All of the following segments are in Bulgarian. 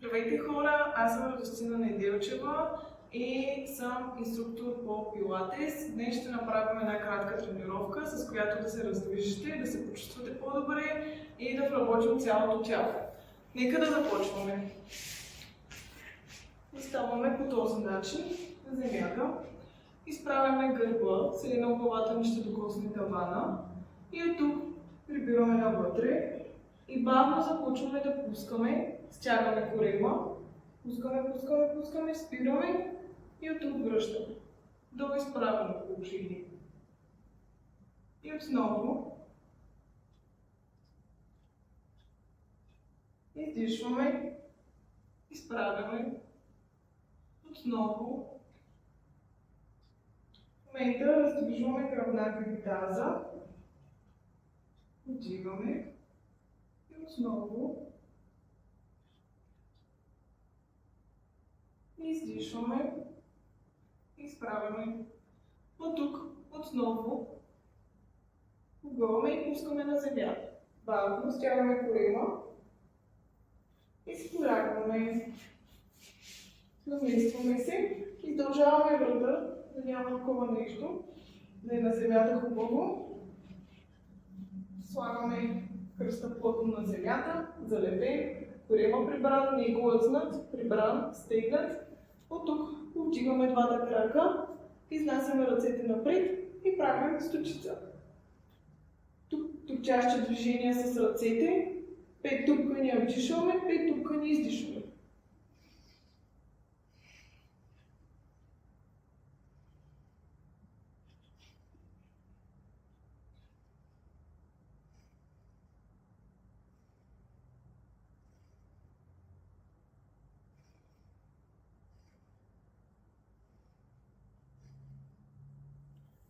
Здравейте хора, аз съм Радостина Неделчева и съм инструктор по пилатес. Днес ще направим една кратка тренировка, с която да се раздвижите, да се почувствате по-добре и да вработим цялото тяло. Нека да започваме. Заставаме по този начин на земята. Изправяме гърба, с едно главата ни ще докосне тавана и от тук прибираме навътре и бавно започваме да пускаме, стягаме корема, пускаме, спираме и от тук връщаме до изправено положение. И отново издишваме, изправяме, отново. В момента раздвижваме гръбнака и таза, вдигаме и отново издишваме, изправяме. От тук отново погълваме и пускаме на земята. Бавно стягаме корема и се полягваме. Наместваме се, издължаваме врата, да няма такова нещо, да е на земята хубаво. Слагаме кръста плътно на земята, залепен, корема прибран, не глъцнат, прибран, стегнат. От тук повдигаме двата крака, изнасяме ръцете напред и правим сточица. Тук чаще движения с ръцете, 5 тупкания вдишваме, 5 тупкания издишваме.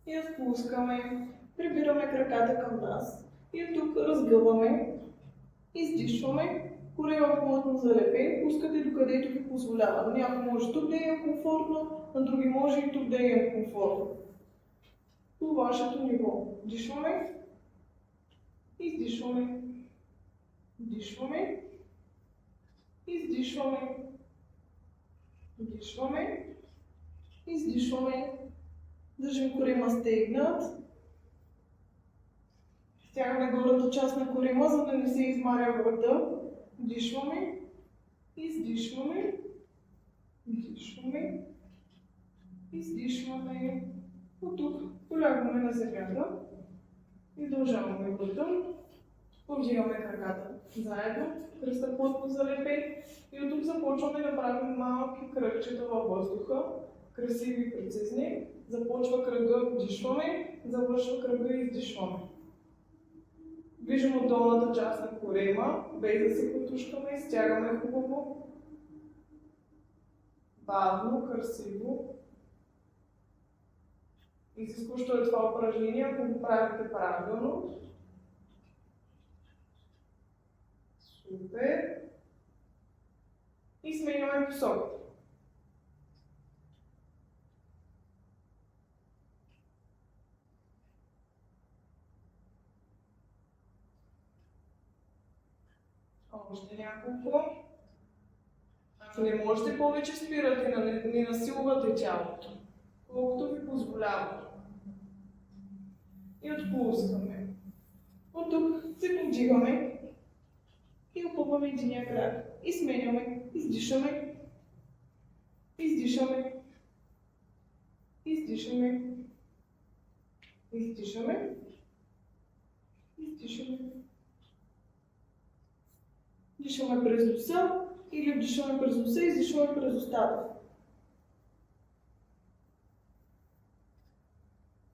И отпускаме, прибираме краката към нас и от тук разгъваме, издишваме, корема плътно залепен, пускате докъдето ви позволява. На някой може тук да е комфортно, на други може и тук да е комфортно. По вашето ниво. Дишваме, издишваме, дишваме, издишваме, дишваме, издишваме. Държим корема стегнат. Стягаме горната част на корема, за да не се измаря врата. Дишваме, издишваме, дишваме, издишваме. От тук полягваме на земята. Издължаваме врата. Повдигаме краката заедно, кръста плътно залепен и от тук започваме да правим малки кръгчета във въздуха. Красиви и прецизни. Започва кръга, вдишваме, завършва кръга и издишваме. Движим от долната част на корема, без да се потушкаме, стягаме хубаво. Бавно, красиво. Изискващо е това упражнение, ако го правите правилно. Супер. И сменяме посоката. Още няколко. Ако не можете повече, спирате, не насилвате тялото, колкото ви позволява. И отпускаме. От тук се повдигаме и опъваме единия крак. И сменяме, издишаме, издишаме, издишаме, издишаме, издишаме. Дишваме през носа или вдишваме през носа и издишваме през устата.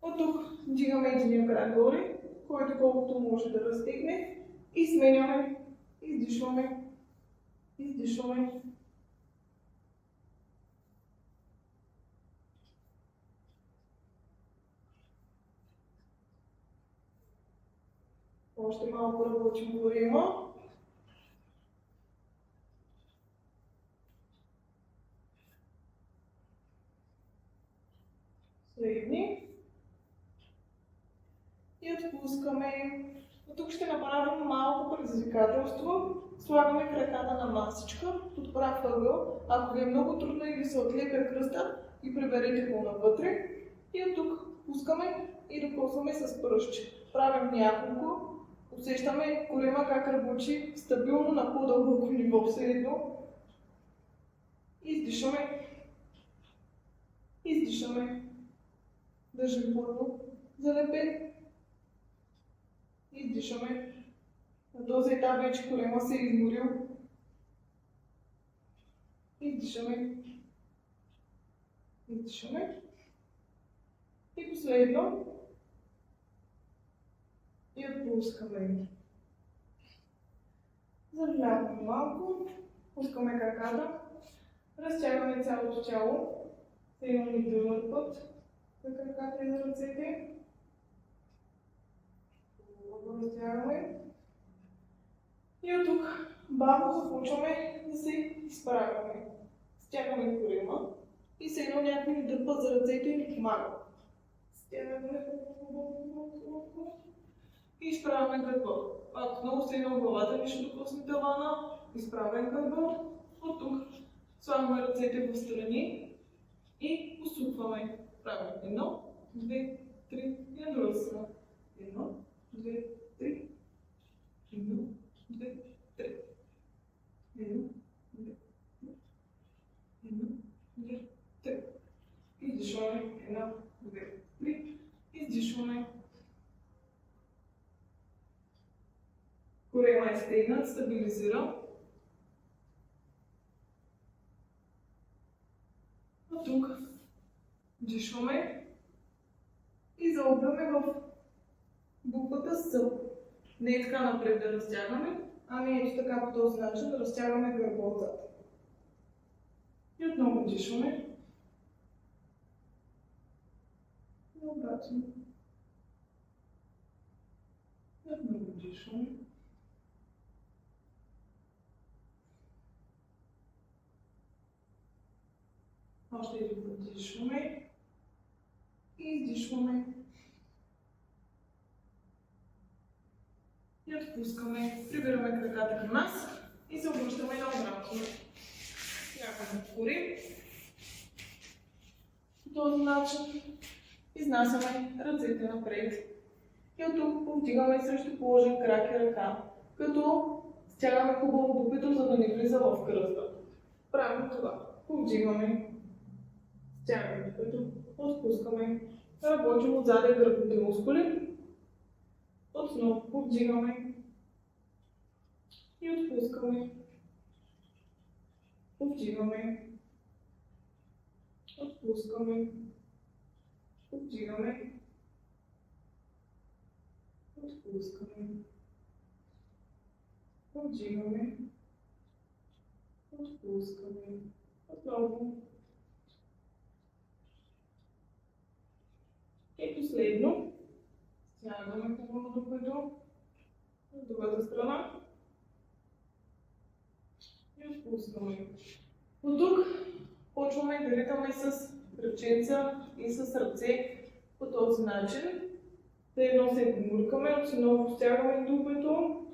От тук вдигаме единия крак горе, който колкото може да разтегне и сменяме, издишваме, издишваме. Още малко работим корема. Средни. И отпускаме. От тук ще направим малко предизвикателство. слагаме краката на масичка под прав ъгъл. Ако ви е много трудно и ви се отлепя кръста, и приберете го навътре. И от тук пускаме и докосваме с пръстче. Правим няколко. Усещаме корема как работи стабилно на по-дълбоко ниво все едно. Издишаме. Издишаме. Държим първо залепен. Издишаме. На този етап вече корема се е изморил. Издишаме. Издишаме. И последно. И отпускаме. Завлякаме малко. Пускаме краката. Разтягаме цялото тяло. Имаме и другия път за краката и за ръцете. Хубаво разтягаме. И от тук бавно започваме да се изправяме. Стягаме корема и се едно някой ни дърпа за ръцете и ни помага. Стягаме хубаво и изправяме гърба. Пак отново се едно главата ни ще докосне тавана. Изправен гърба. От тук слагаме ръцете в страни и усукваме. Правим 1, 2, 3 и на друга страна. 1, 2, 3. 1, 2, 3. 1, 2, 3. 1, 2, 3. Издишваме. 1, 2, 3. Издишваме. Корема е стегнат, стабилизира. От тук дишваме и залъгваме в буквата С. Не е така напред да разтягаме, ами ето така по този начин да разтягаме гърба отзад. И отново дишваме. И обратно. И отново дишваме. Още един път дишваме и издишваме. И отпускаме, прибираме краката към нас и се обръщаме на обратно. Трябва да отворим. По този начин изнасяме ръцете напред. И от тук повдигаме срещу положен крак и ръка, като стягаме хубаво бупето, за да не влиза в кръста. Правим това. Повдигаме. Стягаме бупето. Отпускаме. Работим отзаде гръдните мускули. Отново повдигаме и отпускаме. Повдигаме. Отпускаме. Повдигаме. Отпускаме. Повдигаме. Отпускаме. Отново. И последно. Стягаме хубаво докато от другата страна и отпускаме. От тук почваме да ритаме с ръченца и с ръце по този начин. Да едно се гмуркаме, отново стягаме дупето.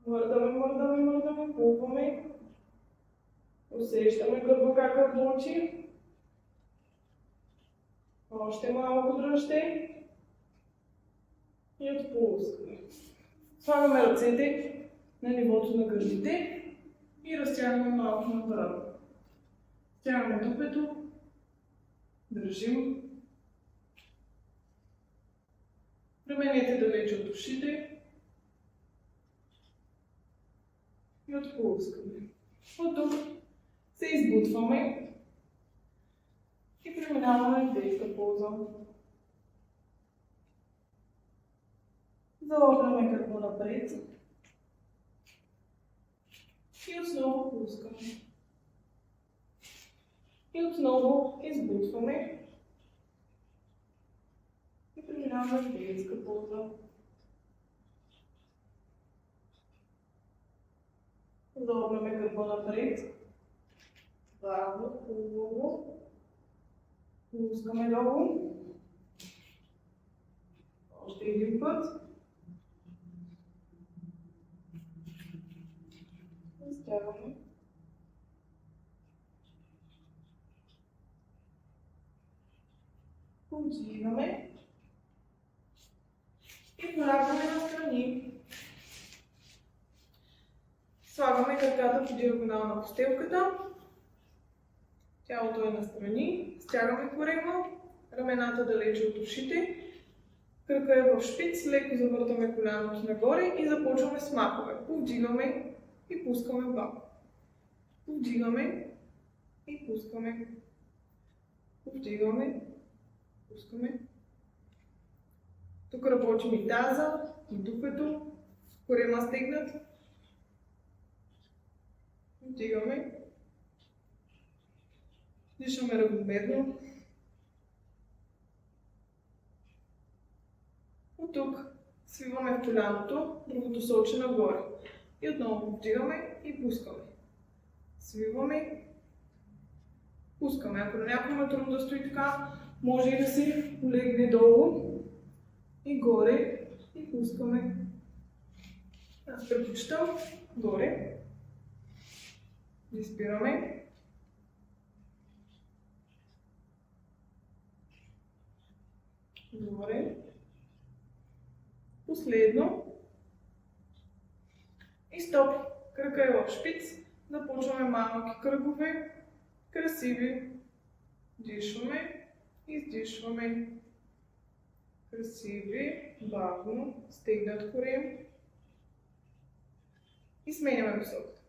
Мърдаме, пупваме. Усещаме гърба как работи. Още малко дръжте и отпускаме. Слагаме ръцете на нивото на гърдите и разтягаме малко напред. Стягаме дупето, държим. Пременете далече от ушите и отпускаме. От тук се избутваме и преминаваме в детска поза. Залагаме гърба напред и отново пускаме. И отново избутваме и преминаваме в детска поза. Залагаме гърба напред. Бавно, хубаво. Пускаме долу. Още един път. Разтягаме. Повдигаме. И полягаме настрани. Слагаме краката по диагонал на постелката. Тялото е настрани. Стягаме корема. Рамената далече от ушите. Кръка е в шпиц. Леко завъртаме коляното нагоре и започваме с махове. Повдигаме и пускаме баба. Повдигаме и пускаме. Повдигаме. Пускаме. Тук работим и таза, и дупето. Корема стегнат. Вдигаме. Дишаме равномерно. От тук свиваме в коляното, другото соче нагоре. И отново вдигаме и пускаме. Свиваме. Пускаме. Ако на някой е трудно да стои така, може и да се легне долу и горе и пускаме. Аз предпочитам горе. И спираме. Горе. Последно. И стоп. Кръка е в шпиц. Започваме малки кръгове. Красиви. Дишваме. Издишваме. Красиви. Бавно. Стегнат корем. И сменяме посоката.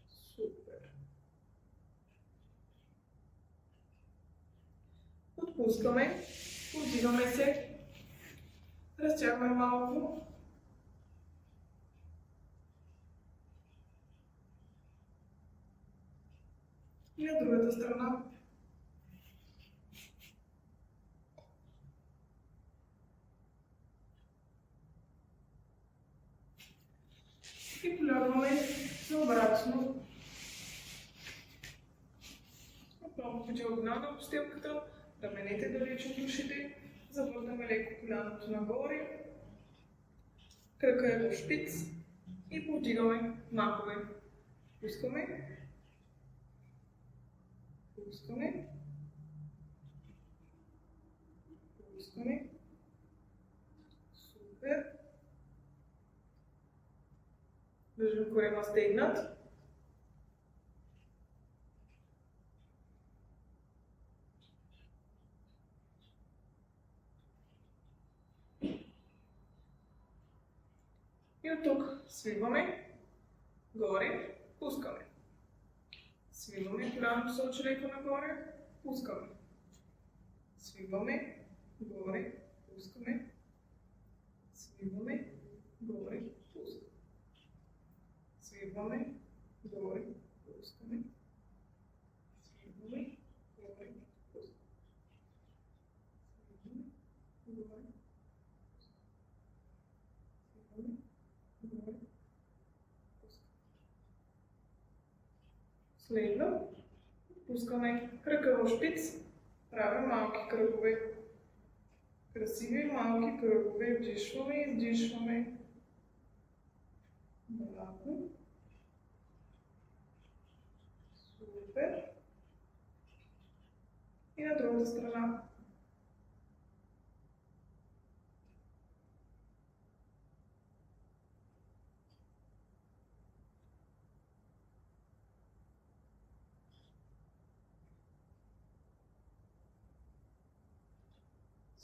Супер. Отпускаме. Повдигаме се. Разтягваме малко. И на другата страна. И полягаме наобратно. Отново по диагонал на постелката, раменете далеч от ушите, завъртаме леко коляното нагоре, кръка е в шпиц и повдигаме махове. Пускаме. Пускаме. Пускаме. Супер. Държим корема стегнат. И от тук свиваме горе, пускаме. Свиваме, коляното сочи леко нагоре, пускаме. Свиваме, горе, пускаме. Свиваме, горе, пускаме. Свиваме, горе, пускаме. Свиваме, горе, пускаме. Свиваме, горе. Следно, пускаме кръка в шпиц, правим малки кръгове. Красиви малки кръгове, вдишваме и издишваме. Браво. Супер. И на другата страна.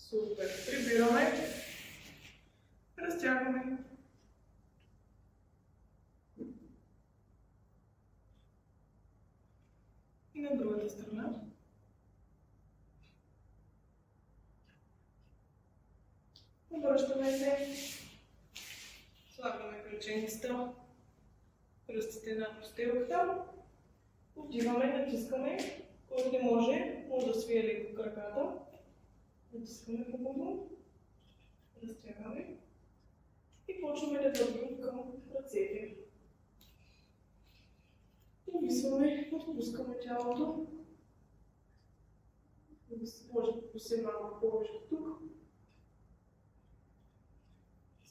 Супер. Прибираме. Разтягваме. И на другата страна. Обръщаме се. Слагаме кръченицата. Пръстите на постелката. Повдигаме, натискаме. Който не може, може да свие леко краката. Натискаме хубаво, разтягаме и почваме да вървим към ръцете. Увисваме, отпускаме тялото. Може да се малко повече тук.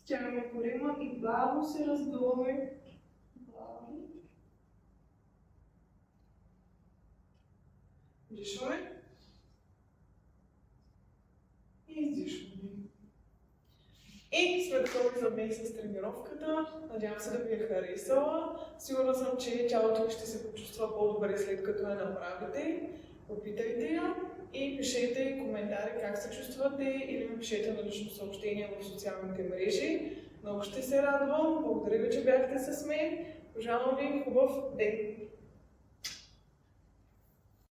Стягаме корема и бавно се раздуваме. Бавно. Дишаме. И издишваме. И сме готови за днес с тренировката. Надявам се да ви е харесала. Сигурна съм, че тялото ви ще се почувства по-добре след като я направите. Опитайте я и пишете коментари как се чувствате или ми пишете на лично съобщение в социалните мрежи. Много ще се радвам. Благодаря ви, че бяхте с мен. Пожелавам ви хубав ден!